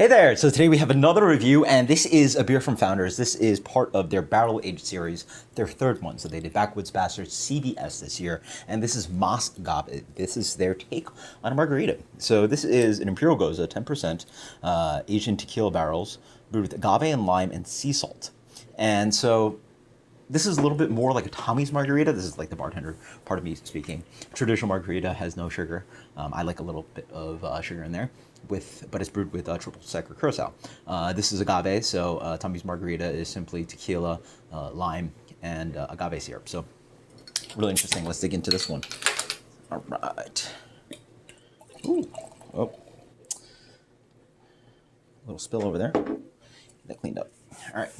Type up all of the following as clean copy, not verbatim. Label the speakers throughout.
Speaker 1: Hey there! So today we have another review, and this is a beer from Founders. This is part of their Barrel Aged series, their third one. So they did Backwoods Bastards CBS this year, and this is Más Agave. This is their take on a margarita. So this is an Imperial Gose, 10%, Asian tequila barrels, brewed with agave and lime and sea salt. And so this is a little bit more like a Tommy's margarita. This is like the bartender part of me speaking. Traditional margarita has no sugar. I like a little bit of sugar in there, but it's brewed with triple sec or curacao. This is agave, so Tommy's margarita is simply tequila, lime, and agave syrup. So really interesting. Let's dig into this one. All right. Ooh. Oh. A little spill over there. Get that cleaned up. All right.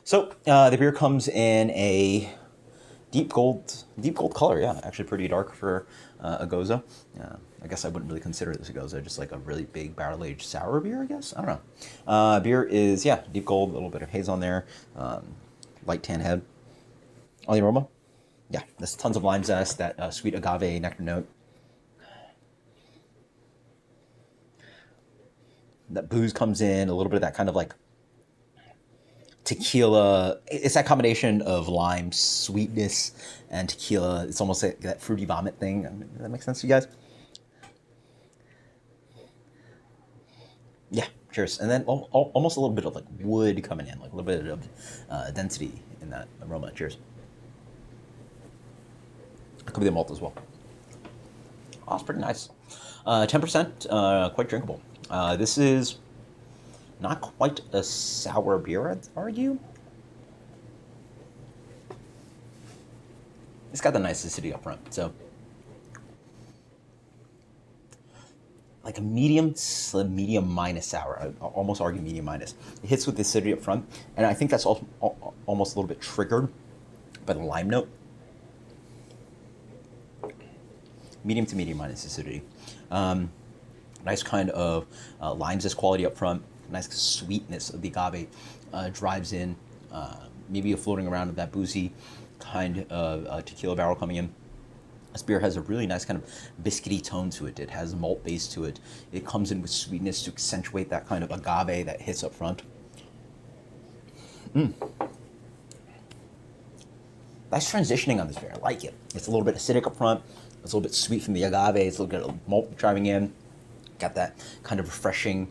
Speaker 1: So the beer comes in a deep gold color. Yeah, actually pretty dark for a Gose. I guess I wouldn't really consider this a Gose, just like a really big barrel-aged sour beer, I guess. I don't know. Beer is, yeah, deep gold, a little bit of haze on there, light tan head. On the aroma, yeah, there's tons of lime zest, that sweet agave nectar note. That booze comes in, a little bit of that kind of like tequila. It's that combination of lime sweetness and tequila. It's almost like that fruity vomit thing. Does that make sense to you guys? Yeah, cheers. And then almost a little bit of like wood coming in, like a little bit of density in that aroma. Cheers. It could be the malt as well. Oh, it's pretty nice. 10%, quite drinkable. This is not quite a sour beer, I'd argue. It's got the nice acidity up front, so like a medium minus sour. I almost argue medium minus. It hits with the acidity up front, and I think that's also almost a little bit triggered by the lime note. Medium to medium minus acidity. Nice kind of lime zest quality up front. Nice sweetness of the agave drives in. Maybe a floating around of that boozy kind of tequila barrel coming in. This beer has a really nice kind of biscuity tone to it. It has a malt base to it. It comes in with sweetness to accentuate that kind of agave that hits up front. Nice transitioning on this beer. I like it. It's a little bit acidic up front. It's a little bit sweet from the agave. It's a little bit of malt driving in. Got that kind of refreshing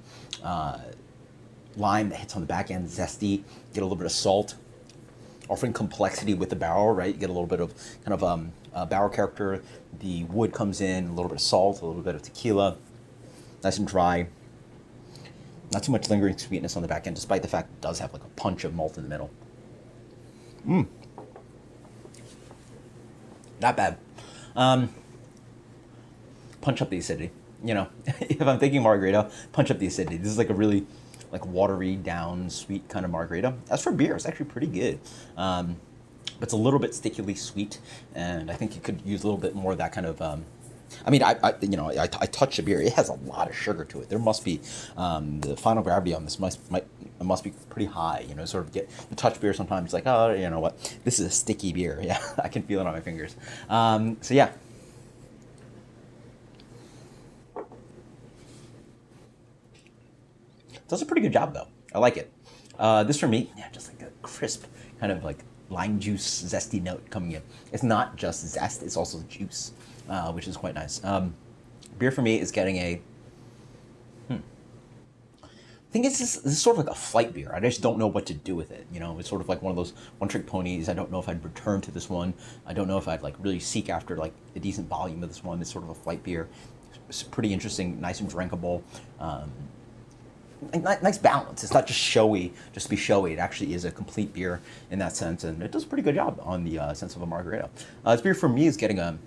Speaker 1: lime that hits on the back end, zesty. Get a little bit of salt, offering complexity with the barrel, right? You get a little bit of kind of barrel character. The wood comes in, a little bit of salt, a little bit of tequila. Nice and dry. Not too much lingering sweetness on the back end, despite the fact it does have like a punch of malt in the middle. Not bad. Punch up the acidity. You know, if I'm thinking margarita, punch up the acidity. This is like a really like watery down sweet kind of margarita. As for beer, it's actually pretty good. But it's a little bit stickily sweet, and I think you could use a little bit more of that kind of. I mean, I touched the beer. It has a lot of sugar to it. There must be the final gravity on this must be pretty high. You know, sort of get you touch beer sometimes. It's like, oh, you know what? This is a sticky beer. Yeah, I can feel it on my fingers. So yeah. Does a pretty good job though. I like it. This for me, yeah, just like a crisp kind of like lime juice zesty note coming in. It's not just zest; it's also juice, which is quite nice. Beer for me is getting a. I think this is sort of like a flight beer. I just don't know what to do with it. You know, it's sort of like one of those one-trick ponies. I don't know if I'd return to this one. I don't know if I'd like really seek after like a decent volume of this one. It's sort of a flight beer. It's pretty interesting, nice and drinkable. Nice balance. It's not just showy, just to be showy. It actually is a complete beer in that sense, and it does a pretty good job on the sense of a margarita. This beer for me is getting a.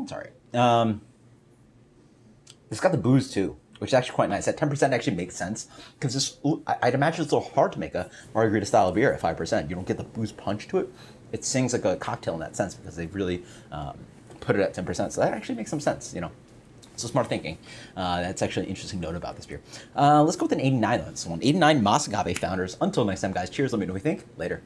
Speaker 1: Sorry. It's got the booze too, which is actually quite nice. That 10% actually makes sense because this. I'd imagine it's a little hard to make a margarita style beer at 5%. You don't get the booze punch to it. It sings like a cocktail in that sense because they've really put it at 10%. So that actually makes some sense, you know. So smart thinking. That's actually an interesting note about this beer. Let's go with an 89 on this one. 89 Más Agave Founders. Until next time, guys. Cheers. Let me know what you think. Later.